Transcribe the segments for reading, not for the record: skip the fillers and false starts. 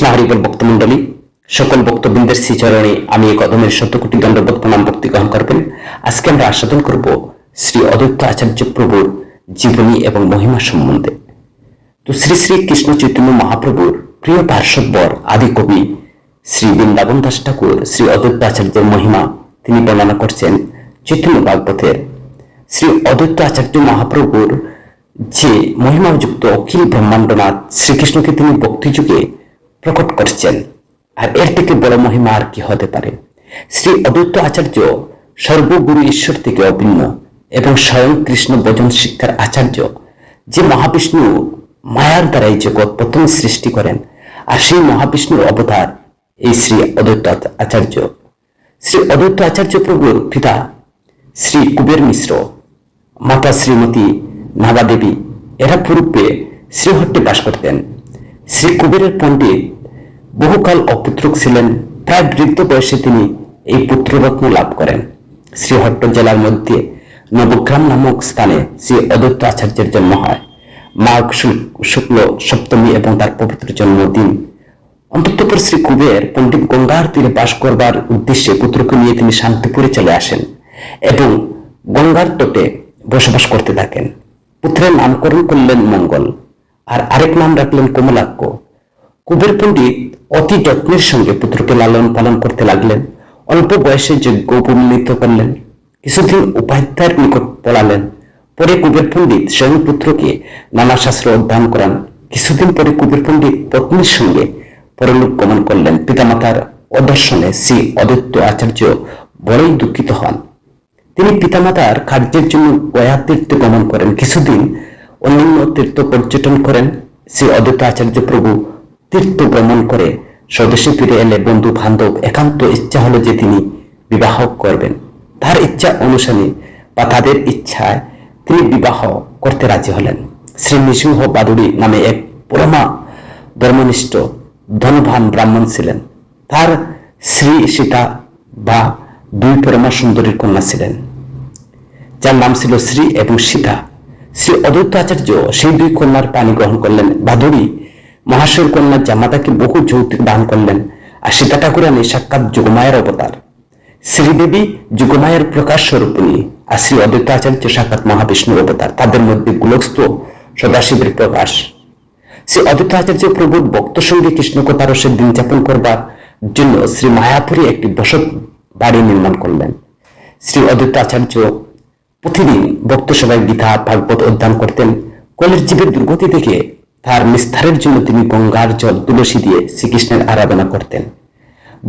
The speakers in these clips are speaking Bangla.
কৃষ্ণ হরিবল ভক্তমণ্ডলী, সকল ভক্তবৃন্দের শ্রীচরণে আমি এক অদমের শতকোটি দণ্ডবোধ প্রণাম ভক্তি গ্রহণ করবেন। আজকে আমরা আস্বাদন করব শ্রী অদ্বৈত আচার্য প্রভুর জীবনী এবং মহিমা সম্বন্ধে। তো শ্রী শ্রী কৃষ্ণ চৈতন্য মহাপ্রভুর প্রিয় পার্শ্ববর আদি কবি শ্রী বৃন্দাবন দাস ঠাকুর শ্রী অদ্বৈত আচার্যের মহিমা তিনি বর্ণনা করছেন চৈতন্য ভাগবতের। শ্রী অদ্বৈত আচার্য মহাপ্রভুর যে মহিমাযুক্ত অখিল ব্রহ্মাণ্ডনাথ শ্রীকৃষ্ণকে তিনি ভক্তিযুগে প্রকট করছেন, আর এর থেকে বড় মহিমা আর কি হতে পারে। শ্রী অদ্বৈত আচার্য সর্বগুরু ঈশ্বর থেকে অভিন্ন এবং স্বয়ং কৃষ্ণ ভজন শিক্ষার আচার্য, যে মহাবিষ্ণু মায়ার দ্বারাই জগৎ প্রথমে সৃষ্টি করেন, আর সেই মহাবিষ্ণুর অবতার এই শ্রী অদ্বৈত আচার্য। শ্রী অদ্বৈত আচার্য প্রভুর পিতা শ্রী কুবের মিশ্র, মাতা শ্রীমতী নাগা দেবী, এরা পূর্বে শ্রীহট্টে বাস করতেন। শ্রী কুবেরের পণ্ডিত বহুকাল অপুত্রক ছিলেন। প্রায় বৃদ্ধ বয়সে তিনি এই পুত্ররত্ন লাভ করেন। শ্রীহট্ট জেলার মধ্যে নবগ্রাম নামক স্থানে শ্রী অদ্বৈত আচার্যের জন্ম হয় মাঘ শুক্ল সপ্তমী এবং তার পবিত্র জন্মদিন। অন্তঃপর শ্রী কুবের পণ্ডিত গঙ্গার তীরে বাস করবার উদ্দেশ্যে পুত্রকে নিয়ে তিনি শান্তিপুরে চলে আসেন এবং গঙ্গার তটে বসবাস করতে থাকেন। পুত্রের নামকরণ করলেন মঙ্গল, আর আরেক নাম রাখলেন কমলাক্ষ। কুবের পণ্ডিত অতি যত্নের সঙ্গে পুত্রকে লালন পালন করতে লাগলেন। অল্প বয়সে যজ্ঞ উপনীত করলেন, কিছুদিন উপাধ্যায়ের নিকট পড়ালেন। পরে কুবের পণ্ডিত স্বয়ং পুত্রকে নানা শাস্ত্র অধ্যয়ন করান। কিছুদিন পরে কুবের পণ্ডিত পত্নীর সঙ্গে পরলোক গমন করলেন। পিতামাতার অদর্শনে শ্রী অদ্বৈত আচার্য বড়ই দুঃখিত হন। তিনি পিতামাতার কার্যের জন্য গয়া তীর্থে গমন করেন। কিছুদিন অন্যান্য তীর্থ পর্যটন করেন। শ্রী অদ্বৈত আচার্য প্রভু তীর্থ ভ্রমণ করে স্বদেশে ফিরে এলে বন্ধু বান্ধব একান্ত ইচ্ছা হলো যে তিনি বিবাহ করবেন। তার ইচ্ছা অনুসারে বা তাদের ইচ্ছায় তিনি বিবাহ করতে রাজি হলেন। শ্রী নৃসিংহ বাদুড়ী নামে এক পরমা ধর্মনিষ্ঠ ধনবান ব্রাহ্মণ ছিলেন। তার শ্রী সীতা বা দুই পরমা সুন্দরীর কন্যা ছিলেন, যার নাম ছিল শ্রী এবং সীতা। শ্রী অদ্বৈত আচার্য সেই দুই কন্যার পানি গ্রহণ করলেন। বাদুড়ী মহাশয়ের কন্যা জামাতাকে বহু যৌতুক দান করলেন। আর সীতা ঠাকুরানী সাক্ষাৎ যোগমায়ের অবতার। শ্রীদেবী যোগমায়ের প্রকাশ স্বরূপিণী, আর শ্রী অদ্বৈত আচার্য সাক্ষাৎ মহাবিষ্ণুর অবতার। তাদের মধ্যে গোলকস্থ সদাশিবের প্রকাশ। শ্রী অদ্বৈত আচার্য প্রভুর ভক্ত সঙ্গে কৃষ্ণ কথা রসের দিন যাপন করবার জন্য শ্রী মায়াপুরে একটি বসত বাড়ি নির্মাণ করলেন। শ্রী অদ্বৈত আচার্য প্রতিদিন ভক্ত সভায় গীতা ভাগবত অধ্যয়ন করতেন। কলের জীবের দুর্গতি থেকে তার নিস্তারের জন্য তিনি গঙ্গার জল তুলসী দিয়ে শ্রীকৃষ্ণের আরাধনা করতেন।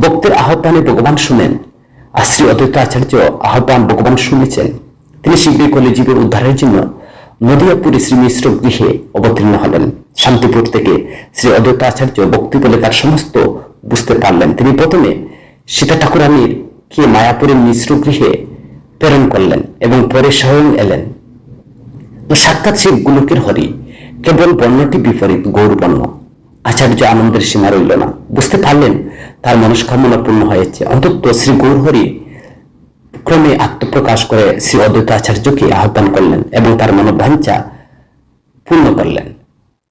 ভক্তের আহ্বানে ভগবান শুনেন, আর শ্রী অদ্বৈত আচার্য আহ্বান ভগবান শুনেছেন। তিনি শীঘ্রই কলে জীবের উদ্ধারের জন্য নদিয়াপুরে শ্রী মিশ্র গৃহে অবতীর্ণ হলেন। শান্তিপুর থেকে শ্রী অদ্বৈত আচার্য ভক্তি বলে তার সমস্ত বুঝতে পারলেন। তিনি প্রথমে সীতা ঠাকুরানীর কে মায়াপুরের মিশ্র গৃহে প্রেরণ করলেন এবং পরে স্বয়ং এলেন। তো সাক্ষাৎ সেই গোলকের হরি, কেবল বর্ণটি বিপরীত গৌরবর্ণ। আচার্য আনন্দের সীমা রইল না। বুঝতে পারলেন তার মনস্কামনা পূর্ণ হয়েছে। অন্তত শ্রী গৌরহরি ক্রমে আত্মপ্রকাশ করে শ্রী অদ্বৈত আচার্যকে আহ্বান করলেন এবং তার মনোবাঞ্ছা পূর্ণ করলেন।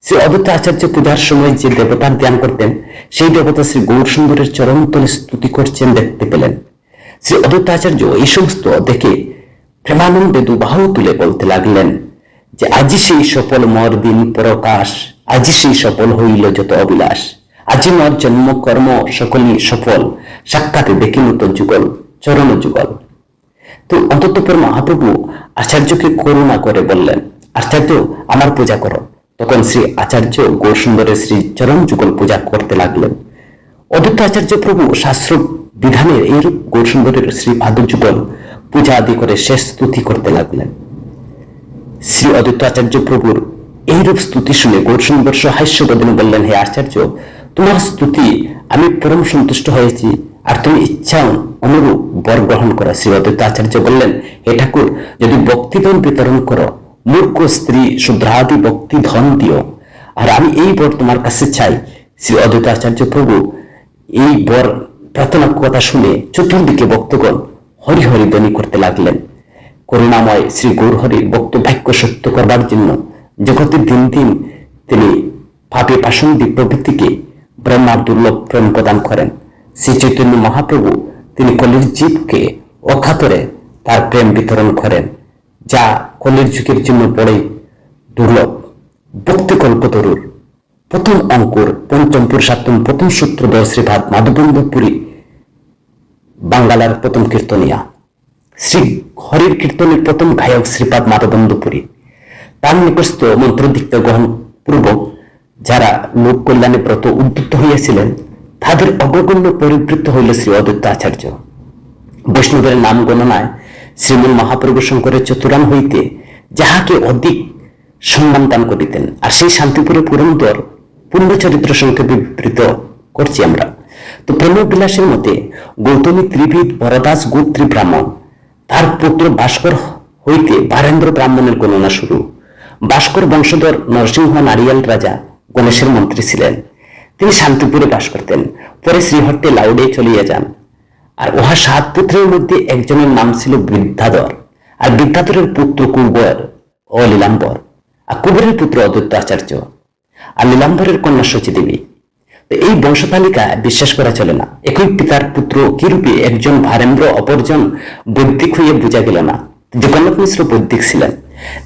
শ্রী অদ্বৈত আচার্য পূজার সময় যে দেবতার ধ্যান করতেন, সেই দেবতা শ্রী গৌর সুন্দরের চরণতলে স্তুতি করছেন দেখতে পেলেন। শ্রী অদ্বৈত আচার্য এই সমস্ত দেখে প্রেমানন্দে দুবাহু তুলে বলতে লাগলেন যে আজি সেই সফল মর দিন প্রকাশ, আজি সেই সফল হইল যত অবিলাস, আজি মর জন্ম কর্ম সকলই সফল, সাক্ষাতে দেখিল তো যুগল চরণ যুগল। তো অন্ততপর মহাপ্রভু আচার্যকে করুণা করে বললেন, আচার্য আমার পূজা করো। তখন শ্রী আচার্য গৌর সুন্দরের শ্রী চরণ যুগল পূজা করতে লাগলেন। অদ্বৈত আচার্য প্রভু শাস্ত্র বিধানের এইরূপ গৌর সুন্দরের শ্রী পাদ যুগল পূজা আদি করে শেষ স্তুতি করতে লাগলেন। শ্রী অদ্বৈত আচার্য প্রভুর এইরূপ স্তুতি শুনে গৌর সুন্দর সহাস্য বদনে বললেন, হে আচার্য, তোমার স্তুতি আমি পরম সন্তুষ্ট হয়েছি, আর তুমি ইচ্ছা অনুরূপ বর গ্রহণ করো। শ্রী অদ্বৈত আচার্য বললেন, হে ঠাকুর, যদি ভক্তিধন বিতরণ করো, মূর্খ স্ত্রী শুদ্রাদি ভক্তি ধন দিও, আর আমি এই বর তোমার কাছে চাই। শ্রী অদ্বৈত আচার্য প্রভু এই বর প্রার্থনা কথা শুনে চতুর্দিকে ভক্তগণ হরি হরি ধ্বনি করতে লাগলেন। করুণাময় শ্রী গৌরহরির ভক্ত বাক্য সত্য করবার জন্য জগতে দিন দিন তিনি পাপে পাষণ্ডী প্রবৃত্তিকে ব্রহ্মার দুর্লভ প্রেম প্রদান করেন। শ্রী চৈতন্য মহাপ্রভু তিনি কলির জীবকে অকাতরে তার প্রেম বিতরণ করেন, যা কলির যুগের জন্য বড়ই দুর্লভ। ভক্তি কল্পতরুর প্রথম অঙ্কুর, পঞ্চম পুরুষাত্তম, প্রথম সূত্রধর শ্রীপাদ মাধবেন্দ্র পুরী বাঙ্গালার প্রথম কীর্তনিয়া। শ্রী হরির কীর্তনের প্রথম গায়ক শ্রীপাদ মাধবেন্দ্র পুরী। তার নিকটস্থ মন্ত্র দীক্ষা গ্রহণ পূর্বক যারা লোক কল্যাণে ব্রত উদ্যুক্ত হইয়াছিলেন, তাদের অগ্রগণ্য পরিবৃত্ত হইল শ্রী অদ্বৈত আচার্য। বৈষ্ণবের নাম গণনায় শ্রীমন মহাপ্রভু শঙ্করের চতুরান হইতে যাহাকে অধিক সম্মান দান করিতেন, আর সেই শান্তিপুরে পুরন্দর পূর্ণচরিত্র সংক্ষেপে বিবৃত করছি আমরা। তো প্রেম বিলাসের মতে গৌতমী ত্রিবিদ বরদাস গোত্রী ব্রাহ্মণ, তার পুত্র ভাস্কর হইতে বারেন্দ্র ব্রাহ্মণের গণনা শুরু। ভাস্কর বংশধর নরসিংহ নারিয়াল রাজা গণেশের মন্ত্রী ছিলেন। তিনি শান্তিপুরে বাস করতেন। পরে শ্রীহট্টে লাউডে চলিয়া যান। আর উহা 7 পুত্রের মধ্যে একজনের নাম ছিল বিদ্যাধর, আর বিদ্যাধরের পুত্র কুবের ও লীলাম্বর, আর কুবেরের পুত্র অদ্বৈত আচার্য, আর লীলাম্বরের কন্যা শচীদেবী। তো এই বংশতালিকা বিশ্বাস করা চলে না। একই পিতার পুত্র কিরূপে একজন ভারেন্দ্র অপরজন বৈদিক হইয়া বোঝা গেল না। জগন্নাথ মিশ্র বৈদিক ছিলেন।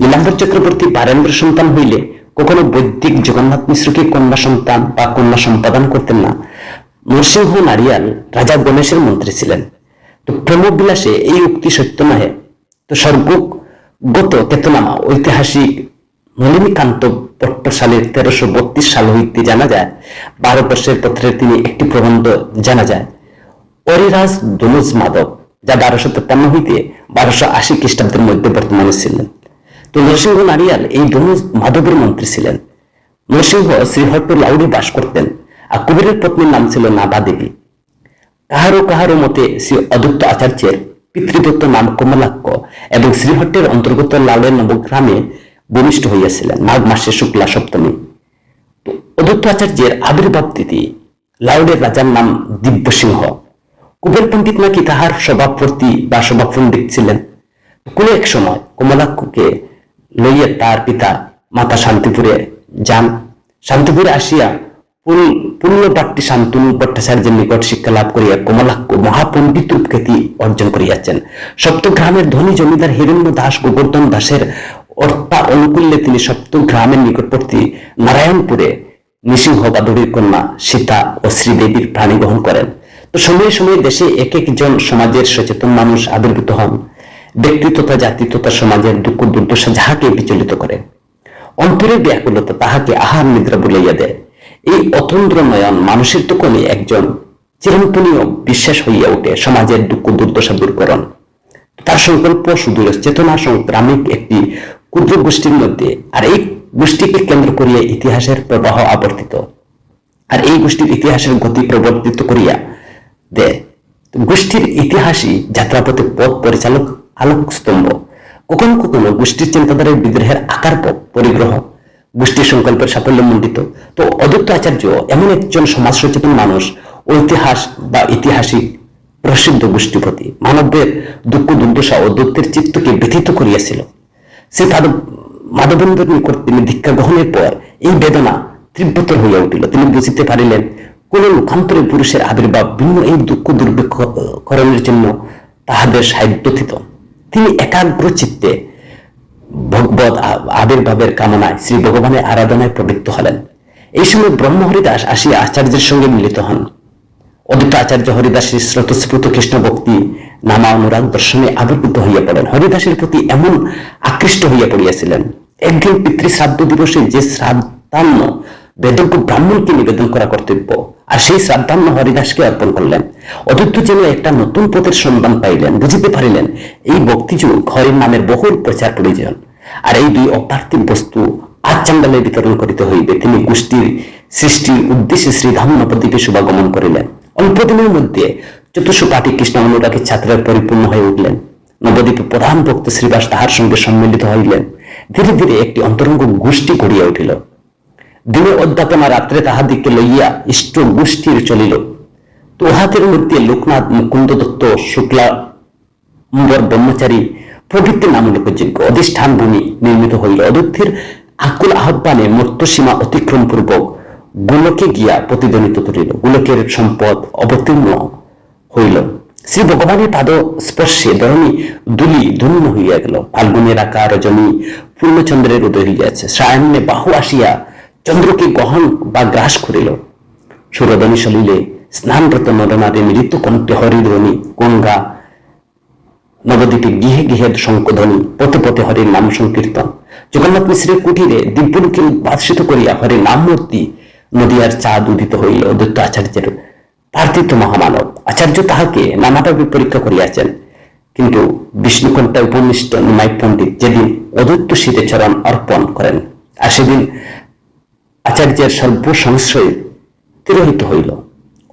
লীলাম্বর চক্রবর্তী ভারেন্দ্র সন্তান হইলে কখনো বৈদিক জগন্নাথ মিশ্রকে কন্যা সন্তান বা কন্যা সম্পাদন করতেন না। নরসিংহ নারিয়াল রাজা গণেশের মন্ত্রী ছিলেন। তো প্রেমবিলাসে এই উক্তি সত্য নহে। তো স্বর্গগত কেতনামা ঐতিহাসিক নলিনীকান্ত পট্টশালীর 1332 সাল হইতে জানা যায়। 12 বর্ষের পত্রে তিনি একটি প্রবন্ধ জানা যায়, অরিরাজ দনুজ মাধব, যা 1253 হইতে 1280 খ্রিস্টাব্দের মধ্যে বর্তমানে ছিলেন। তো নরসিংহ নারিয়াল এই দনুজ মাধবের মন্ত্রী ছিলেন। নরসিংহ শ্রীহট্ট লাউডে বাস করতেন, আর কুবেরের পত্নীর নাম ছিল নাভা দেবী। কাহারো কাহারো মতে শ্রী অদ্বৈত আচার্যের পিতৃদত্ত নাম কমলাক্ষ এবং শ্রীহট্টের অন্তর্গত লাউডের নবগ্রামে ভূমিষ্ঠ হইয়াছিলেন মাঘ মাসে শুক্লা সপ্তমী। অদ্বৈত আচার্যের আবির্ভাব তিথি। লাউডের রাজার নাম দিব্যসিংহ। কুবের পণ্ডিত নাকি তাহার স্বভাববর্তী বা স্বভাব পণ্ডিত ছিলেন। কোনো এক সময় কমলাক্ষকে লইয়া তার পিতা মাতা শান্তিপুরে যান। শান্তিপুরে আসিয়া পুণ্যপাট্টি শান্তনু ভট্টাচার্যের নিকট শিক্ষা লাভ করিয়া কমলাক্ষ মহাপণ্ডিত রূপ খ্যাতি অর্জন করিয়াছেন। সপ্তগ্রামের ধনী জমিদার হিরণ্য দাস গোবর্ধন দাসের অর্থা অনুকূল্যে তিনি সপ্তগ্রামের নিকটবর্তী নারায়ণপুরে নৃসিংহ বাদুড়ির কন্যা সীতা ও শ্রীদেবীর প্রাণী গ্রহণ করেন। তো সময়ে সময়ে দেশে এক একজন সমাজের সচেতন মানুষ আবির্ভূত হন। ব্যক্তি তথা জাতি তথা সমাজের দুঃখ দুর্দশা যাহাকে বিচলিত করে, অন্তরের ব্যাকুলতা তাহাকে আহার নিদ্রা বলাইয়া দেয়। এই অতন্দ্র নয়ন মানুষের তখনই একজন চিরন্তনীয় বিশ্বাস হইয়া উঠে সমাজের দুঃখ দুর্দশা দূরকরণ। তার সংকল্প সুদূর চেতনা সংগ্রামিক একটি ক্ষুদ্র গোষ্ঠীর মধ্যে, আর এই গোষ্ঠীকে কেন্দ্র করিয়া ইতিহাসের প্রবাহ আবর্তিত, আর এই গোষ্ঠীর ইতিহাসের গতি প্রবর্তিত করিয়া দেয়। গোষ্ঠীর ইতিহাসই যাত্রাপথে পথ পরিচালক আলোক স্তম্ভ। কখনো কখনো গোষ্ঠীর চিন্তাধারার বিদ্রোহের আকার পরিগ্রহ, গোষ্ঠীর সংকল্পের সাফল্য মণ্ডিত। তো অদ্বৈত আচার্য এমন একজন সমাজ সচেতন মানুষ, ঐতিহাস বা ঐতিহাসিক প্রসিদ্ধ গোষ্ঠীপতি। মানবের দুঃখ দুর্দশা ও দৈত্যের চিত্তকে ব্যথিত করিয়াছিল। সে মাধবেন্দ্রের নিকট তিনি দীক্ষা গ্রহণের পর এই বেদনা তীব্রতর হইয়া উঠিল। তিনি বুঝিতে পারিলেন কোন লোকান্তরে পুরুষের আবির্ভাব ভিন্ন এই দুঃখ দুর্ভিক্ষকরণের জন্য তাহাদের সাহিত্যথিত। তিনি একাগ্র চিত্তে ভগবত আবির্ভাবের কামনায় শ্রী ভগবানের আরাধনায় প্রবৃত্ত হলেন। এই সময় ব্রহ্ম হরিদাস আসিয়া আচার্যের সঙ্গে মিলিত হন। অদ্বৈত আচার্য হরিদাসের স্রোতস্ফূর্ত কৃষ্ণ ভক্তি নামা অনুরাগ দর্শনে আবির্ভূত হইয়া পড়েন। হরিদাসের প্রতি এমন আকৃষ্ট হইয়া পড়িয়াছিলেন, একদিন পিতৃশ্রাদ্ধ দিবসে যে শ্রাদ্ধান্ন বেদজ্ঞ ব্রাহ্মণকে নিবেদন করা কর্তব্য, আর সেই শ্রাদ্ধান্ন হরিদাসকে অর্পণ করলেন। অদ্বৈত যেন একটা নতুন পথের সন্ধান পাইলেন, বুঝিতে পারিলেন এই ভক্তিযুগ হরির নামের বহুল প্রচার প্রয়োজন, আর এই দুই অপার্থিব বস্তু আজ চাণ্ডালে বিতরণ করিতে হইবে। তিনি গোষ্ঠীর সৃষ্টির উদ্দেশ্যে শ্রীধাম নবদ্বীপে শুভাগমন করিলেন। অল্প দিনের মধ্যে চতুর্শ পাঠী কৃষ্ণ অনুরাগী ছাত্ররা পরিপূর্ণ হয়ে উঠলেন। নবদ্বীপে প্রধান ভক্ত শ্রীবাস তাহার সঙ্গে সম্মিলিত হইলেন। ধীরে ধীরে একটি অন্তরঙ্গ গোষ্ঠী গড়িয়া উঠিল। দিনে অধ্যাপনা, রাত্রে তাহাদিকে লইয়া ইষ্ট গোষ্ঠীর চলিল। তো উহাদের মধ্যে লোকনাথ, মুকুন্দ দত্ত, শুক্লাম্বর ব্রহ্মচারী প্রভৃতি নাম উল্লেখযোগ্য অধিষ্ঠান ভূমি নির্মিত হইল। অদ্বৈতের আকুল আহ্বানে মর্ত্যসীমা অতিক্রম পূর্বক গোলকে গিয়া প্রতিদ্বন্দ্বিত করিল। গোলকের সম্পদ অবতীর্ণ হইল। শ্রী ভগবানের পাদ স্পর্শে ধরণী দুলি ধন্য হইয়া গেল। ফাল্গুনের আকার রজনী পূর্ণচন্দ্রের উদয় হইয়াছে। সায়ান্নে বাহু আসিয়া চন্দ্রকে গহন বা গ্রাস করিল। সুরধ্বনি সলিলে স্নানরত নরনারী মৃত কণ্ঠে হরিধ্বনি। গঙ্গা নবদ্বীপে গৃহে গৃহে শঙ্খধ্বনি। পথে পথে হরির নাম সংকীর্তন। জগন্নাথ মিশ্রের কুটিরে দিব্যলোকে উদ্ভাসিত করিয়া হরির নাম মূর্তি নদিয়ার চাঁদ উদিত হইল। অদ্বৈত আচার্যের পার্থিত মহামানব আচার্য তাহাকে নানাভাবে পরীক্ষা করিয়াছেন, কিন্তু বিষ্ণুকণ্ঠা উপনিষ্ঠ নিমাই পণ্ডিত যেদিন অদ্বৈত শীতে চরণ অর্পণ করেন, আর সেদিন আচার্যের সর্বসংশয় তিরোহিত হইল।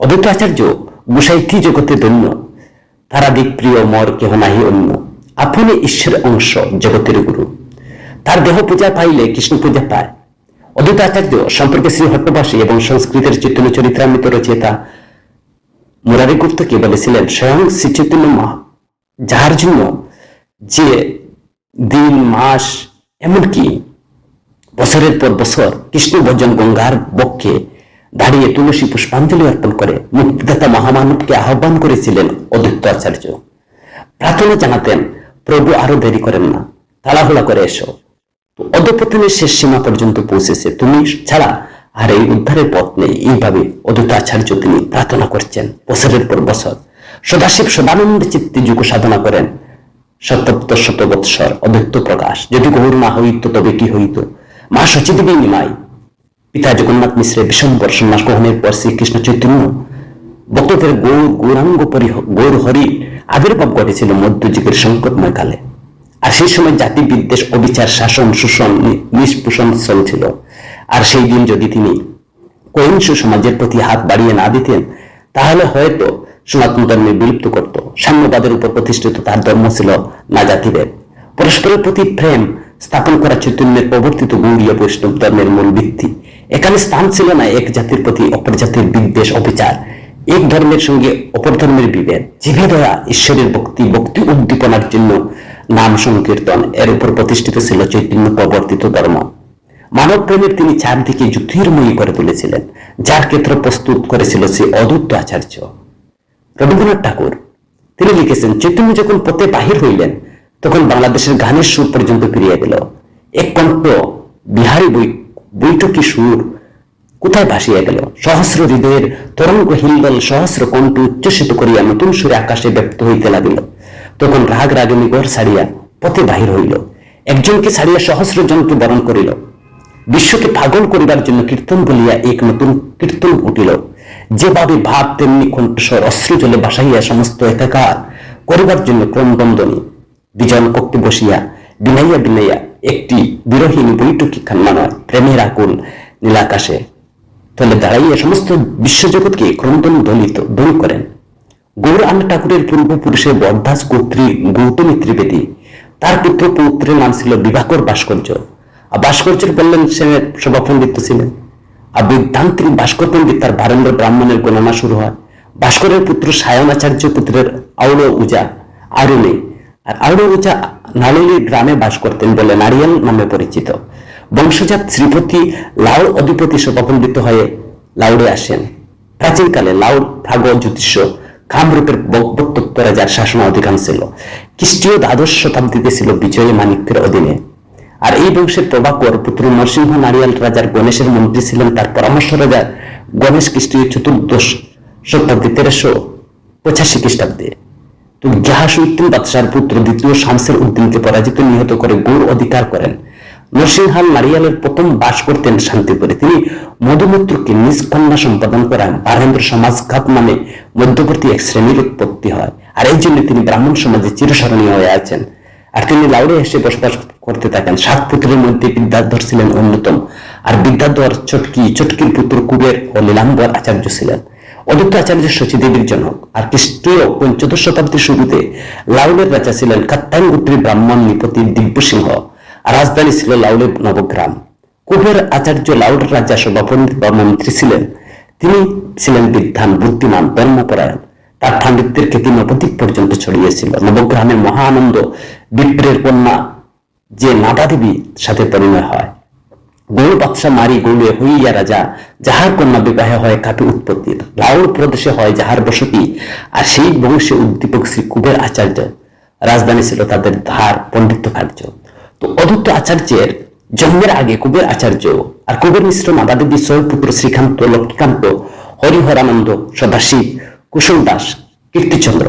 অদ্বৈত আচার্য গোসাইতি জগতে ধন্য, তারাদিক প্রিয় মর কেহ নাহি অন্য। আপনি ঈশ্বরের অংশ, জগতের গুরু। তার দেহ পূজা পাইলে কৃষ্ণ পূজা পায়। অদ্বৈত আচার্য সম্পর্কে শ্রী হট্টবাসী এবং সংস্কৃতের চৈতন্য চরিত্রামৃত রচয়িতা মুরারি গুপ্তকে বলেছিলেন, স্বয়ং শ্রী চৈতন্য মা যাহার জন্য যে দিন মাস এমনকি বছরের পর বছর কৃষ্ণ ভজন গঙ্গার বক্ষে দাঁড়িয়ে তুলসী পুষ্পাঞ্জলি অর্পণ করে মুক্তিদাতা মহামানবকে আহ্বান করেছিলেন অদ্বৈত আচার্য। প্রার্থনা জানাতেন, প্রভু আরো দেরি করেন না, তাড়াহুড়া করে এসো। অধঃপতনের শেষ সীমা পর্যন্ত পৌঁছেছে, তুমি ছাড়া আর এই উদ্ধারের পথ নেই। এইভাবে অদ্বৈত আচার্য তিনি প্রার্থনা করছেন বছরের পর বছর। সদাশিব সদানন্দ চিত্তে যুগ সাধনা করেন সপ্ত শত বৎসর। অদ্বৈত প্রকাশ যদি গৌর না হইত তবে কি হইত, মা সচিদেবী নিমাই। পিতা জগন্নাথ মিশ্রের বিশম্বর সন্ন্যাস গ্রহণের পর শ্রীকৃষ্ণ চৈতন্য ভক্তদের গৌরাঙ্গ গৌর হরি আবির্ভাব ঘটেছিল মধ্যযুগের সংকটময় কালে। আর সেই সময় জাতি বিদ্বেষ, অবিচার, শাসন, শোষণ, নিষ্পোষণ চলছিল। আর সেই দিন যদি তিনি কহিংস সমাজের প্রতি হাত বাড়িয়ে না দিতেন, তাহলে হয়তো সনাতন ধর্মে বিলুপ্ত করত। সাম্যবাদের উপর প্রতিষ্ঠিত তার ধর্ম ছিল না জাতিভেদ। পরস্পরের প্রতি প্রেম স্থাপন করা চৈতন্যের প্রবর্তিত গৌড়ীয় বৈষ্ণব ধর্মের মূল ভিত্তি। এখানে স্থান ছিল না এক জাতির প্রতি অপর জাতির বিদ্বেষ, অবিচার, এক ধর্মের সঙ্গে অপর ধর্মের বিভেদ। জীবে দয়া, ঈশ্বরের ভক্তি, ভক্তি উদ্দীপনার জন্য নাম সংকীর্তন, এর উপর প্রতিষ্ঠিত ছিল চৈতন্য প্রবর্তিত ধর্ম। মানব প্রেমের তিনি চারদিকে জ্যোতির্ময়ী করে তুলেছিলেন, যার ক্ষেত্র প্রস্তুত করেছিল শ্রী অদ্বৈত আচার্য। রবীন্দ্রনাথ ঠাকুর তিনি লিখেছেন, চৈতন্য যখন পথে বাহির হইলেন তখন বাংলাদেশের গানের সুর পর্যন্ত ফিরিয়ে গেল। এক কণ্ঠ বিহারী বৈঠকি সুর কোথায় ভাসিয়া গেল। সহস্র হৃদয়ের তরঙ্গ হিলদল সহস্র কণ্ঠ উচ্ছ্বসিত করিয়া নতুন সুরে আকাশে ব্যক্ত হইতে লাগিল। তখন রাগ রাগিনী ঘর ছাড়িয়া পথে বাহির হইল, একজনকে ছাড়িয়া সহস্র জনকে বরণ করিল। বিশ্বকে পাগল করিবার জন্য কীর্তন বলিয়া এক নতুন কীর্তন উঠিল। যেভাবে ভাব তেমনি কণ্ঠস্বর অশ্রু জলে ভাসাইয়া সমস্ত একাকার করিবার জন্য ক্রমদন্দনী বিজন কক্ষে বসিয়া বিনাইয়া বিনাইয়া একটি বিরহীন বৈঠকি কান্না নয়, প্রেমের আকুল নীলাকাশে তলে দাঁড়াইয়া সমস্ত বিশ্বজগৎকে ক্রমদন ধ্বনি করেন। গৌর আন্না ঠাকুরের পূর্বপুরুষের বরদাস গোত্রী গৌতমী ত্রিবেদী, তার পুত্র পৌত্রের নাম ছিল বিভাকর ভাস্কর্য। আর ভাস্কর্যের বললেন সেনের সভাপণ্ডিত্য ছিলেন। আর বৈদান্তিক ভাস্কর পণ্ডিত তার বারেন্দ্র ব্রাহ্মণের গণনা শুরু হয়। ভাস্করের পুত্র সায়নাচার্য পুত্রের আউড় উজা আরুণে, আর আউড় উজা নালিলির গ্রামে বাস করতেন বলে নারিয়াল নামে পরিচিত। বংশজাত শ্রীপতি লাউড় অধিপতি সভাপণ্ডিত হয়ে লাউড়ে আসেন। প্রাচীনকালে লাউড় প্রাগ জ্যোতিষ কামরূপের বক্তব্য রাজার শাসন অধিকার ছিল। খ্রিস্টীয় দ্বাদশ শতাব্দীতে ছিল বিজয় মাণিক্যের অধীনে। আর এই বংশের প্রভাকর পুত্র নরসিংহ নারিয়াল রাজার গণেশের মন্ত্রী ছিলেন। তার পরামর্শ রাজা গণেশ খ্রিস্টীয় চতুর্দশ শতাব্দী 1385 খ্রিস্টাব্দে তো গিয়াসউদ্দিন বাদশার পুত্র দ্বিতীয় শামসের উদ্দিনকে পরাজিত নিহত করে গৌর অধিকার করেন। নরসিংহাল নারিয়ালের প্রথম বাস করতেন শান্তিপুরে। তিনি মধুমূত্রকে নিজ কন্যা সম্পাদন করেন। বারেন্দ্র সমাজঘাত নামে মধ্যবর্তী এক শ্রেণীর উৎপত্তি হয়, আর এই জন্য তিনি ব্রাহ্মণ সমাজে চিরস্মরণীয় হয়ে আছেন। আর তিনি লাউড়ে এসে বসবাস করতে থাকেন। 7 পুত্রের মধ্যে বিদ্যাধর ছিলেন অন্যতম, আর বিদ্যাধর চটকির পুত্র কুবের ও নীলাম্বর আচার্য ছিলেন। অদ্বৈত আচার্য শচীদেবীর জনক। আর খ্রিস্টীয় 15 শতাব্দীর শুরুতে লাউলের রাজা ছিলেন কাত্তায়ন গোত্রী ব্রাহ্মণ নৃপতি দিব্যসিংহ, আর রাজধানী ছিল লাউলের নবগ্রাম। কুবের আচার্য লাউলের রাজা সভাপণ্ডিত মন্ত্রী ছিলেন। তিনি ছিলেন বিদ্বান, বুদ্ধিমান, ধর্মপরায়ণ। তার পাণ্ডিত্যের খ্যাতি নবদ্বীপ পর্যন্ত ছড়িয়েছিল। নবগ্রামে মহানন্দ বিপ্রের কন্যা যে নাদাদেবীর সাথে পরিণয় হয়। গৌড় বাদশাহ মারি গৌড়ে হইয়া রাজা, যাহার কন্যা বিবাহে হয় কাপি উৎপত্তি, লাউড় প্রদেশে হয় যাহার বসতি, আর সেই বংশে উদ্দীপক শ্রী কুবের আচার্য, রাজধানী ছিল তাদের ধার পণ্ডিত্য কার্য। তো অদ্বৈত আচার্যের জন্মের আগে কুবের আচার্য আর কুবের মিশ্র নাদাদেবী পুত্র শ্রীকান্ত, লক্ষ্মীকান্ত, হরিহরানন্দ, সদাশিব, কুশল দাস, কীর্তিচন্দ্র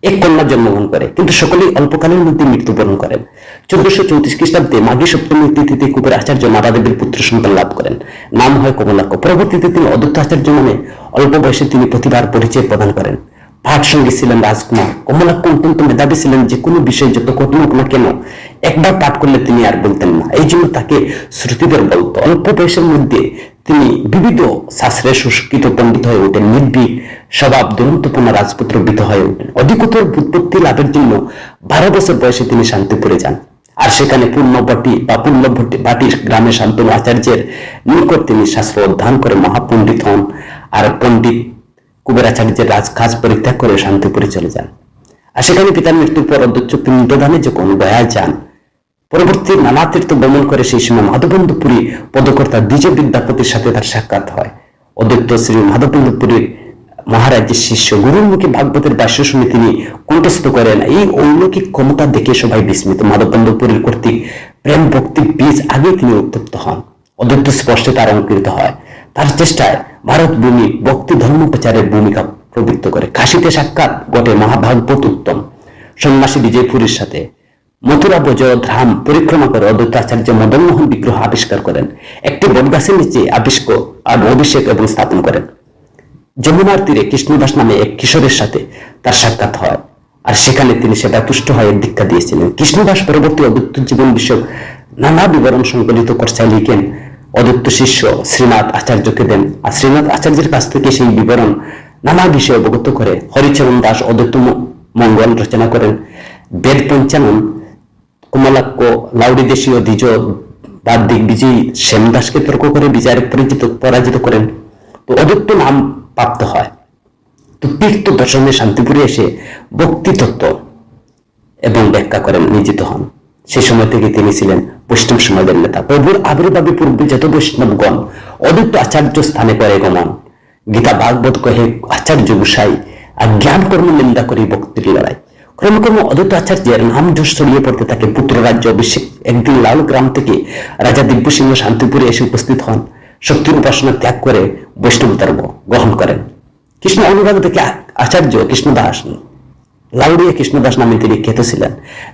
এক কন্যা জন্মগ্রহণ করে, কিন্তু সকলেই অল্পকালের মধ্যে মৃত্যুবরণ করেন। 1434 খ্রিস্টাব্দে মাঘী সপ্তমী তিথিতে কুবের আচার্য নাদাদেবীর পুত্র সন্তান লাভ করেন, নাম হয় কমলাক্ষ। পরবর্তীতে তিনি অদ্বৈত আচার্য নামে অল্প বয়সে তিনি প্রতিভার পরিচয় প্রদান করেন। পাঠ সঙ্গে ছিলেন রাজকুমার। কমলাক্ষ অত্যন্ত মেধাবী ছিলেন, যে কোনো বিষয় যত কঠিন হোক না কেন একবার পাঠ করলে তিনি আর বলতেন না, এই জন্য তাকে শ্রুতিধর বলত। অল্প বয়সের মধ্যে তিনি বিবিধ শাস্ত্রে সুশিক্ষিত পণ্ডিত হয়ে ওঠেন, নির্ভীক স্বভাব, দুরন্তপূর্ণ রাজপুত্র বৃত হয়ে ওঠেন। অধিকতর বুৎপত্তি লাভের জন্য 12 বছর বয়সে তিনি শান্তিপুরে যান, আর সেখানে পূর্ণবাটি গ্রামে শান্তনু আচার্যের নিকট তিনি শাস্ত্র অধ্যয়ন করে মহাপণ্ডিত হন। আর পণ্ডিত কুবের আচার্যের রাজকাজ পরিত্যাগ করে শান্তিপুরে চলে যান। আর সেখানে পিতার মৃত্যুর পর অধ্যক্ষ পিণ্ডদানে যখন গয়া যান, পরবর্তী নানা তীর্থ ভ্রমণ করে সেই সময় মাধবন্ধপুরী পদকর্তা দ্বিজ বিদ্যাপতির সাথে তার সাক্ষাৎ হয়। অদ্বৈত শ্রী মাধবন্ধপুরীর মহারাজের শিষ্য গুরুর মুখে ভাগবতের ভাষ্য শুনে তিনি কণ্ঠস্থ করেন। এই অলৌকিক ক্ষমতা দেখে সবাই বিস্মিত। মাধবন্ধপুরীর কর্তৃক প্রেম ভক্তির বীজ আগে তিনি উত্তপ্ত হন। অদ্বৈত স্পষ্টে তার অঙ্কিত হয়। তার চেষ্টায় ভারত ভূমি ভক্তি ধর্ম প্রচারের ভূমিকা প্রবৃত্ত করে। কাশীতে সাক্ষাৎ ঘটে মহাভাগবত উত্তম সন্ন্যাসী বিজয়পুরীর সাথে। মথুরা ব্রজ ধাম পরিক্রমা করে অদ্বৈত আচার্য মদনমোহন বিগ্রহ আবিষ্কার করেন। একটি বটগাছের নিচে অভিষেক এবং স্থাপন করেন। যমুনার তীরে কৃষ্ণদাস নামে এক কিশোরের সাথে তার সাক্ষাৎ হয়, আর সেখানে তিনি সেটা তুষ্ট হয়ে দীক্ষা দিয়েছিলেন। কৃষ্ণদাস পরবর্তী অদ্বৈত জীবন বিষয়ক নানা বিবরণ সংকলিত করছে লিখেন, অদ্বৈত শিষ্য শ্রীনাথ আচার্যকে দেন, আর শ্রীনাথ আচার্যের কাছ থেকে সেই বিবরণ নানা বিষয়ে অবগত করে। হরিচরণ দাস অদ্বৈত মঙ্গল রচনা করেন। বেদ পঞ্চানন কমলাক্ষ লাউড়ি দেশীয় দ্বিজ বাদ্যিক বিজয়ী শ্যামদাসকে তর্ক করে বিচারে পরাজিত করেন। তো অদ্বৈত নাম প্রাপ্ত হয়। তো তীর্থ দর্শনে শান্তিপুরে এসে ভক্তি তত্ত্ব এবং ব্যাখ্যা করেন, নিয়োজিত হন। সেই সময় থেকে তিনি ছিলেন বৈষ্ণব সমাজের নেতা। প্রভুর আবির্ভাবে পূর্বে যত বৈষ্ণবগণ অদ্বৈত আচার্য স্থানে করে গমন। গীতা ভাগবত কহে আচার্য গোসাই, আর জ্ঞান কর্ম নিন্দা করি ভক্তির লড়াই। ক্রমে ক্রমে অদ্বৈত আচার্যের নাম যশ ছড়িয়ে পড়তে থাকে। পুত্র রাজ্য অভিষেক। একদিন লাল গ্রাম থেকে রাজা দিব্যসিংহ শান্তিপুরে এসে উপস্থিত হন। শক্তির উপাসনা ত্যাগ করে বৈষ্ণব ধর্ম গ্রহণ করেন। কৃষ্ণ অনুরাগ থেকে আচার্য কৃষ্ণদাস লাউড়িয়া কৃষ্ণদাস নামে তিনি খ্যাত ছিলেন।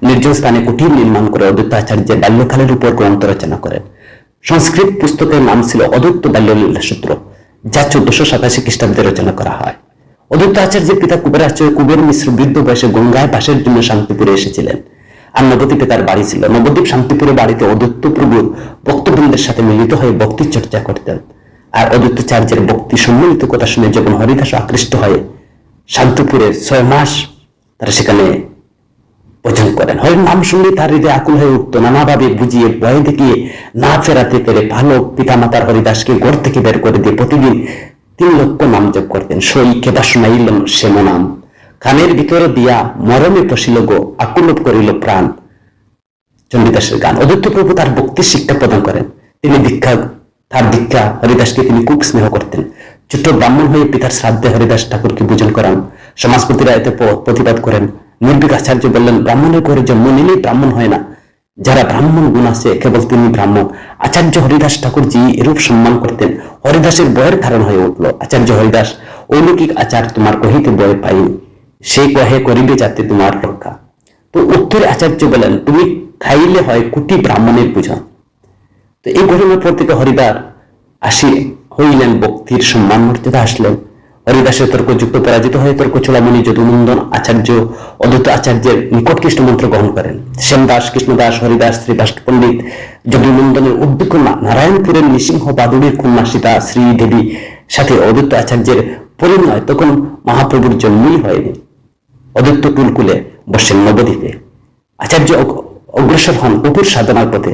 নির্জন স্থানে কুটির নির্মাণ করে অদ্বৈত আচার্যের বাল্যকালের উপর গ্রন্থ রচনা করেন। সংস্কৃত পুস্তকের নাম ছিল অদ্বৈত বাল্যলীলা সূত্র, যা 1487 খ্রিস্টাব্দে রচনা করা হয়। অদ্বৈত আচার্যের পিতা কুবের আচার্য কুবের মিশ্র বৃদ্ধ বয়সে গঙ্গায় বাসের জন্য শান্তিপুরে এসেছিলেন, আর নবদ্বীপে তার বাড়ি ছিল। নবদ্বীপ শান্তিপুরে বাড়িতে অদ্বৈত প্রভুর ভক্তবৃন্দের সাথে মিলিত হয়ে ভক্তির চর্চা করতেন। আর অদ্বৈতাচার্যের ভক্তি সম্মিলিত কথা শুনে যখন হরিদাস আকৃষ্ট হয়ে শান্তিপুরে 6 মাস তারা সেখানে ভোজন করেন। হরির নাম শুনলে তার হৃদয় আকুল হয়ে উঠত। নানাভাবে বুঝিয়ে ভয় দেখিয়ে না ফেরাতে পেরে ভালো পিতামাতার হরিদাসকে ঘর থেকে বের করে দিয়ে প্রতিদিন 3 লক্ষ নাম জপ করতেন। সই কেবা শুনাইল শ্যাম নাম, কানের ভিতরে দিয়া মরমে পশিল গো, আকুল করিল প্রাণ। চণ্ডীদাসের গান। অদ্বৈত প্রভু তার ভক্তির শিক্ষা প্রদান করেন। তিনি তার দীক্ষা হরিদাসকে তিনি খুব স্নেহ করতেন। ছোট্ট ব্রাহ্মণ হয়ে পিতার শ্রাদ্ধে হরিদাস ঠাকুরকে পূজন করান। সমাজপতিরা এতে প্রতিবাদ করেন। নির্ভীক আচার্য বললেন, ব্রাহ্মণের ঘরে জন্ম নিলেই ব্রাহ্মণ হয় না, যারা ব্রাহ্মণ গুণ আছে কেবল তিনি ব্রাহ্মণ। আচার্য হরিদাস ঠাকুরজি এরূপ সম্মান করতেন। হরিদাসের বয়ের কারণ হয়ে উঠল। আচার্য হরিদাস, অলৌকিক আচার তোমার কহিতে বয় পাই, সেই কহে করিবে যাতে তোমার রক্ষা। তো উত্তরে আচার্য বলেন, তুমি খাইলে হয় কোটি ব্রাহ্মণের পূজন। তো এই ঘটনার পর থেকে হরিদাস হইলেন ভক্তির সম্মান মর্যাদা আসলেন। হরিদাসের তর্কযুক্ত পরাজিত হয়ে তর্ক চূড়ামণি যদুনন্দন আচার্য অদ্বৈত আচার্যের নিকট কৃষ্ণ মন্ত্র গ্রহণ করেন। শ্যামদাস, কৃষ্ণদাস, হরিদাস, শ্রীদাস পণ্ডিত যদুনন্দনের উদ্যোগ নারায়ণপুরের নৃসিংহ বাদুড়ির কন্যা সীতা শ্রীদেবী সাথে অদ্বৈত আচার্যের পরিণয় তখন মহাপ্রভুর জন্মই হয়নি। অদ্বৈত কুলকুলে বসেন নবদ্বীপে। আচার্য অগ্রসর হন অপুর সাধনার পথে।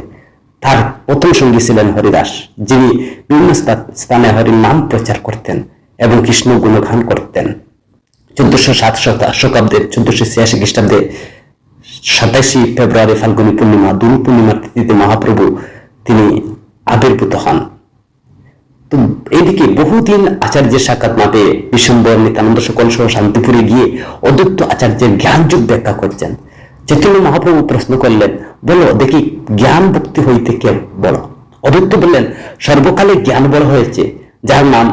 তার প্রথম সঙ্গী ছিলেন হরিদাস, যিনি বিভিন্ন স্থানে হরির নাম প্রচার করতেন এবং কৃষ্ণ গুণগান করতেন। 1407 শতাব্দের 1486 খ্রিস্টাব্দে 27 ফেব্রুয়ারি ফাল্গুনী পূর্ণিমা, দুরু পূর্ণিমার তিথিতে মহাপ্রভু তিনি আবির্ভূত হন। তো এইদিকে বহুদিন আচার্যের সাক্ষাৎ না পেয়ে বিশ্বম্বর, নিত্যানন্দ সকল সহ শান্তিপুরে গিয়ে অদ্বৈত আচার্যের জ্ঞান যুগ ব্যাখ্যা করছেন। চৈতন্য মহাপ্রভু প্রশ্ন করলেন, বলো দেখি জ্ঞান ভক্তি হইতে কে বলো? অদ্বৈত বললেন, সর্বকালে জ্ঞান বড় হয়েছে, যার নাম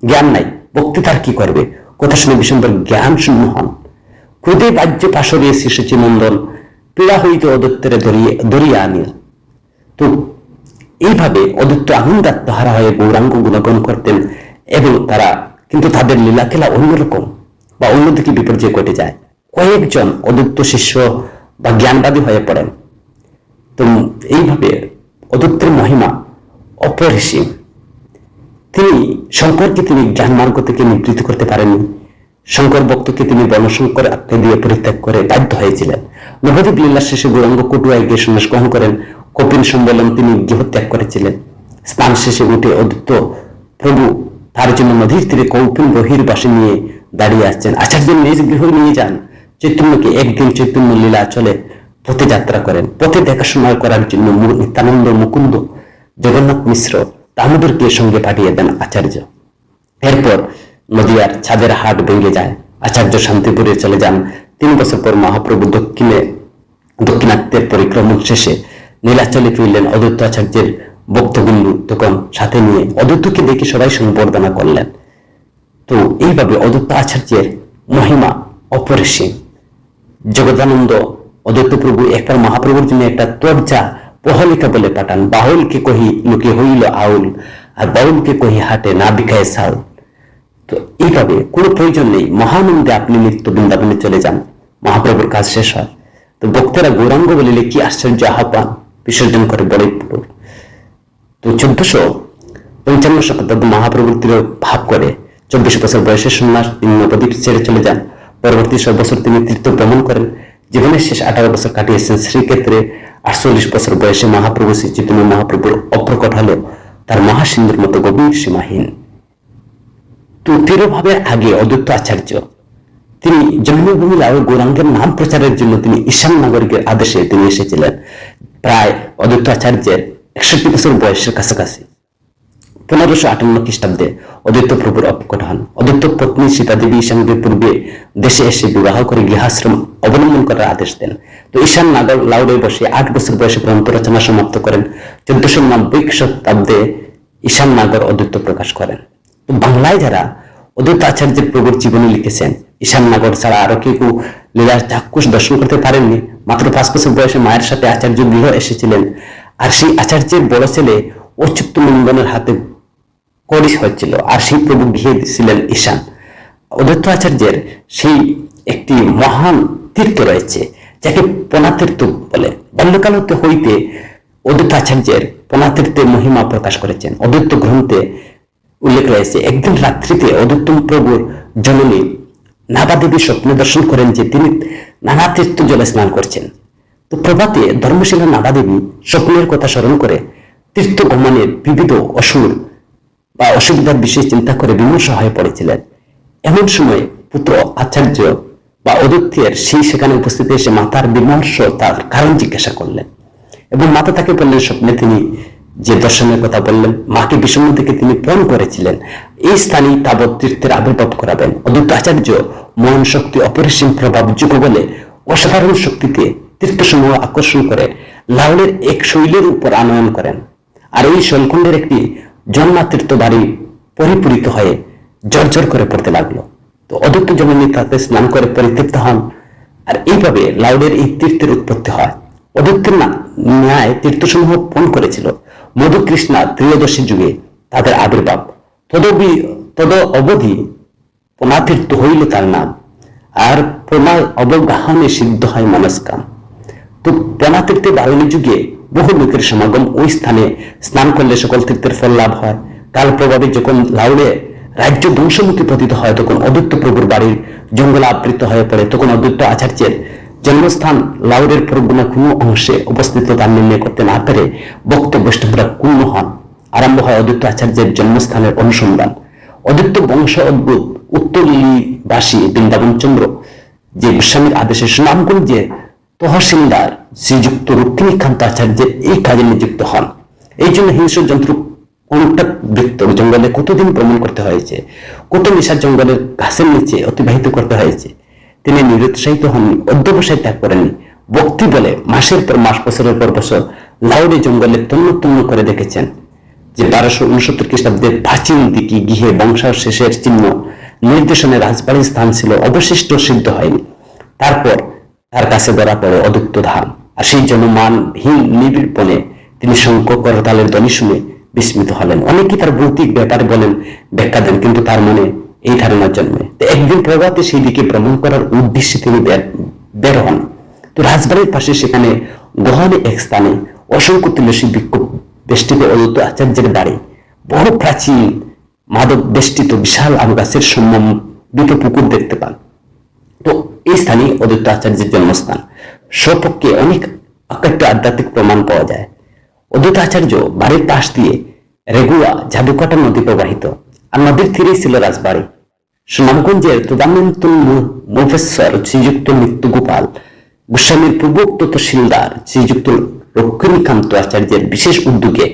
জ্ঞান নাই, ভক্তি তার কি করবে? কথা শুনে বিশ্বম্বর জ্ঞান শূন্য হন। ক্রোধে বাহ্য পাশরিয়ে শিশুচি নন্দন, পীড়া হইতে অদ্বৈতের দরিয়া আনিল। তো এইভাবে অদ্বৈত আনন্দাত্মহারা হয়ে গৌরাঙ্গ গুণগান করতেন, এবং তারা কিন্তু তাদের লীলাখেলা অন্যরকম বা অন্যদিকে বিপর্যয় ঘটে যায়। কয়েকজন অদ্বৈত শিষ্য বা জ্ঞানবাদী হয়ে পড়েন। তো এইভাবে অদ্বৈতের মহিমা অপরিসীম। তিনি শঙ্করকে তিনি জ্ঞান মার্গ থেকে নিবৃত্ত করতে পারেননি। শঙ্কর ভক্তকে তিনি বর্ণশঙ্কর আখ্যা দিয়ে পরিত্যাগ করে বাধ্য হয়েছিলেন। নবদ্বীপ লীলা শেষে গৌরাঙ্গ কটুয়ায় গিয়ে সন্ন্যাস গ্রহণ করেন। কপিল সম্মেলন তিনি গৃহত্যাগ করেছিলেন। স্নান শেষে উঠে অদ্বৈত প্রভু তার জন্য নদীর তীরে কৌপিন বহির্বাসী নিয়ে দাঁড়িয়ে আসছেন। আচার্যের নিজ গৃহ নিয়ে যান। চৈতন্যকে একদিন চৈতন্য লীলা চলে পথে যাত্রা করেন। পথে দেখাশোনা করার জন্য নিত্যানন্দ, মুকুন্দ, জগন্নাথ মিশ্র, দামোদরকে সঙ্গে পাঠিয়ে দেন আচার্য। এরপর নদিয়ার ছাদের হাট ভেঙে যায়। আচার্য শান্তিপুরে চলে যান। 3 বছর পর মহাপ্রভু দক্ষিণাত্যের পরিক্রমণ শেষে নীলাচলে ফিরলেন। অদ্বৈত আচার্যের ভক্তবৃন্দ তখন সাথে নিয়ে অদ্বৈতকে দেখে সবাই সম্বর্ধনা করলেন। তো এইভাবে অদ্বৈত আচার্যের মহিমা অপরিসীম। জগদানন্দ অদ্বৈত প্রভু একবার মহাপ্রভুর জন্য একটা তর্জা প্রহলিকা বলে পাঠান। বাউলকে কহি লোকে হইল আউল, আর বাউলকে কহি হাটে না বিকায় চাউল। তো এইভাবে কোনো প্রয়োজন নেই, মহানন্দে আপনি নিত্য বৃন্দাবনে চলে যান, মহাপ্রভুর কাজ শেষ হয়। তো ভক্তেরা গৌরাঙ্গ বলিলে কি আশ্চর্য আহ্বান বিসর্জন করে বড়ই পুটুর। তো 1455 শতাব্দী মহাপ্রভুর তীর ভাব করে 24 বছর বয়সে সন্ন্যাস তিনি নবদ্বীপ ছেড়ে চলে যান। পরবর্তী 6 বছর তিনি তীর্থ ভ্রমণ করেন। জীবনের শেষ 18 বছর কাটিয়েছেন শ্রীক্ষেত্রে। 48 বছর বয়সে মহাপ্রভু শ্রী চৈতন্য মহাপ্রভুর অপ্রকট হলো তার মহাসিন্ধুর মতো গভীর সীমাহীন। তো তিরোভাবের আগে অদ্বৈত আচার্য তিনি জন্মভূমি লাউ গৌরাঙ্গের নাম প্রচারের জন্য তিনি ঈশান নাগরিকের আদেশে তিনি এসেছিলেন। প্রায় অদ্বৈত আচার্যের 61 বছর বয়সের কাছাকাছি 1558 খ্রিস্টাব্দে অদ্বৈত প্রভুর অপ্রকট হন। অদ্বৈত পত্নী সীতা দেবী ঈশানদের পূর্বে দেশে এসে বিবাহ করে গৃহাশ্রম অবলম্বন করার আদেশ দেন। তো ঈশান নাগর লাউড়ে বসে 8 বছর বয়সে গ্রন্থ রচনা সমাপ্ত করেন। 1490 খ্রিস্টাব্দে ঈশান নাগর অদ্বৈত প্রকাশ করেন। তো বাংলায় যারা অদ্বৈত আচার্যের প্রভুর জীবনী লিখেছেন, ঈশান নাগর ছাড়া আরো কেউ লীলার চাক্ষুষ দর্শন করতে পারেননি। মাত্র 5 বছর বয়সে মায়ের সাথে আচার্য গৃহ এসেছিলেন। আর সেই আচার্যের বড় ছেলে অচ্যুত নন্দনের হাতে করিস হচ্ছিল, আর সেই প্রভু গৃহে ছিলেন ঈশান। অদ্বৈত আচার্যের সেই একটি মহান তীর্থ রয়েছে যাকে পনাতীর্থ বলে। বাল্যকাল হইতে অদ্বৈত আচার্যের পনাতীর্থের মহিমা প্রকাশ করেছেন। অদ্বৈত গ্রন্থে উল্লেখ রয়েছে, একদিন রাত্রিতে অদ্বৈত প্রভুর জননী নাবাদেবী স্বপ্নে দর্শন করেন যে তিনি নানা তীর্থ জলে স্নান করছেন। তো প্রভাতে ধর্মশীলা নাবাদেবী স্বপ্নের কথা স্মরণ করে তীর্থ গমনের বিবিধ অসুর বা অসুবিধার বিষয়ে চিন্তা করে বিমর্ষ হয়ে পড়েছিলেন। এমন সময় পুত্র আচার্য বা অদ্বৈতের সেই সেখানে উপস্থিত এসে মাতার বিমর্ষ তার কারণ জিজ্ঞাসা করলেন, এবং মাতা তাকে বললেন স্বপ্নে তিনি যে দর্শনের কথা বললেন, মাকে বিষণ্ণ থেকে তিনি প্রণ করেছিলেন এই স্থানেই তাবৎ তীর্থের আবির্ভাব করাবেন। অদ্বৈত আচার্য মন শক্তি অপরিসীম প্রভাব যোগ বলে অসাধারণ শক্তিতে তীর্থসমূহ আকর্ষণ করে লাউলের এক শৈলের উপর আনয়ন করেন। আর এই শৈলকুণ্ডের একটি জন্মা তীর্থ বাড়ি পরিপূরিত হয়ে জর্জর করে পড়তে লাগলো। তো অদ্বৈত জননী তাতে স্নান করে পরিতৃপ্ত হন। আর এইভাবে লাউলের এই তীর্থের উৎপত্তি হয়। অদ্বৈতের ন্যায় তীর্থসমূহ পণ করেছিল মধুকৃষ্ণা ত্রয়োদশী যুগে তাদের আবির্ভাব। তদ অবধি পনাতীর্থ হইল তার নাম, আর প্রণাল অবগাহনে সিদ্ধ হয় মনস্কাম। তো পনাতীর্থে বারণী যুগে বহু লোকের সমাগম, ওই স্থানে স্নান করলে সকল তীর্থের ফল লাভ হয়। কাল প্রভাবে যখন লাউড়ে রাজ্য ধ্বংসমুখী পতিত হয়, তখন অদ্বৈত প্রভুর বাড়ির জঙ্গল আবৃত হয়ে পড়ে। তখন অদ্বৈত আচার্যের জন্মস্থান লাউড়ের পরগনা কোনো অংশে অবস্থিত তা নির্ণয় করতে না পেরে ভক্ত বৈষ্ণবরা কুণ্ণ হন। আরম্ভ হয় অদ্বৈত আচার্যের জন্মস্থানের অনুসন্ধান। অদ্বৈত বংশ অদ্ভুত উত্তরবাসী বৃন্দাবন চন্দ্র যে গোস্বামীর আদেশে সুনামগঞ্জে তহসিলদার শ্রীযুক্ত রুক্মিণীকান্ত আচার্যের এই কাজে নিযুক্ত হন। এই জন্য হিংস্র জন্তু কোনটা বৃত্ত জঙ্গলে কতদিন ভ্রমণ করতে হয়েছে, কত নেশার জঙ্গলের ঘাসের নিচে অতিবাহিত করতে হয়েছে। তিনি নিরুৎসাহিত হননি, অধ্যবসায় ত্যাগ করেননি। ভক্তি বলে মাসের পর মাস, বছরের পর বছর লাউড়ে জঙ্গলে তন্ন তন্ন করে দেখেছেন যে 1269 খ্রিস্টাব্দে প্রাচীন দিকে গৃহে বংশাবশেষের চিহ্ন নির্দেশনে রাজবাড়ির স্থান ছিল, অবশিষ্ট সিদ্ধ হয়নি। তারপর তার কাছে ধরা পড়ে অদ্বৈত ধাম, আর সেই জন্য মানহীন নিবিড়পণে তিনি শঙ্খ করতালের ধ্বনি শুনে বিস্মিত হলেন। অনেকেই তার ভৌতিক ব্যাপারে বলেন, ব্যাখ্যা দেন, কিন্তু তার মনে এই ধারণার জন্মে। একদিন প্রভাতে সেই দিকে ভ্রমণ করার উদ্দেশ্যে তিনি বের হন। তো রাজবাড়ির পাশে সেখানে গহনে এক স্থানে অসংখ্য তুলসী বৃক্ষ বেষ্টিত অদ্বৈত আচার্যের বাড়ি, বহু প্রাচীন মাদক বেষ্টিত বিশাল আম গাছের সম্মিলিত পুকুর দেখতে পান। তো এই স্থানে অদ্বৈত আচার্যের জন্মস্থান। স্বপক্ষে অনেক অকাট্য আধ্যাত্মিক প্রমাণ পাওয়া যায়। অদ্বৈত আচার্য বাড়ির পাশ দিয়ে রেগুয়া জাদুকাটা নদী প্রবাহিত, আর নদীর তীরেই ছিল রাজবাড়ি। সুনামগঞ্জের তদানীন্তন মুফাসসর শ্রীযুক্ত মৃত্যুগোপাল গোস্বামীর পূর্বোক্ত তহসিলদার শ্রীযুক্ত লক্ষ্মীকান্ত আচার্যের বিশেষ উদ্যোগে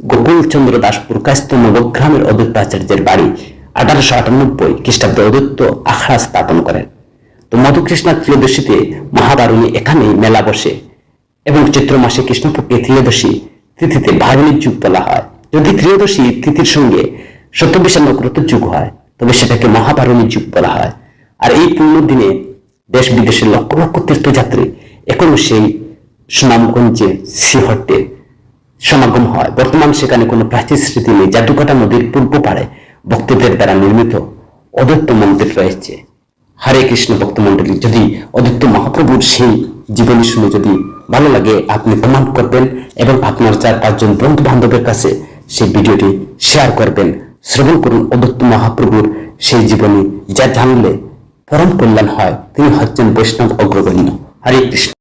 গোকুলচন্দ্র দাসপুর কাস্ত নবগ্রামের অদ্বৈত আচার্যের বাড়ি 1898 খ্রিস্টাব্দে অদ্বৈত আখড়া স্থাপন করেন। তো মধুকৃষ্ণা ত্রয়োদশীতে মহাবারণী এখানেই মেলা বসে, এবং চৈত্র মাসে কৃষ্ণপক্ষে ত্রয়োদশী তিথিতে বারণীর যুগ বলা হয়। যদি ত্রয়োদশী তিথির সঙ্গে সত্যবিশা নক্ষত্র যুগ হয়, তবে সেটাকে মহাবারণীর যুগ বলা হয়। আর এই পূর্ণ দিনে দেশ বিদেশের লক্ষ লক্ষ তীর্থযাত্রী এখনো সেই সুনামগঞ্জে শ্রীহট্টে সমাগম হয়। বর্তমান সেখানে কোনো প্রাচীন স্মৃতি নেই। জাদুকাটা নদীর পূর্ব পাড়ে ভক্তদের দ্বারা নির্মিত অদ্বৈত মন্দির রয়েছে। হরে কৃষ্ণ ভক্ত মন্ডলী, যদি অদ্বৈত মহাপ্রভুর সেই জীবনী শুনে যদি ভালো লাগে, আপনি কমেন্ট করবেন এবং আপনার 4-5 জন বন্ধু বান্ধবের কাছে সেই ভিডিওটি শেয়ার করবেন। শ্রবণ করুন অদ্বৈত মহাপ্রভুর সেই জীবনী, যা জানলে পরম কল্যাণ হয়। তিনি হচ্ছেন বৈষ্ণব অগ্রগণ্য। হরে কৃষ্ণ।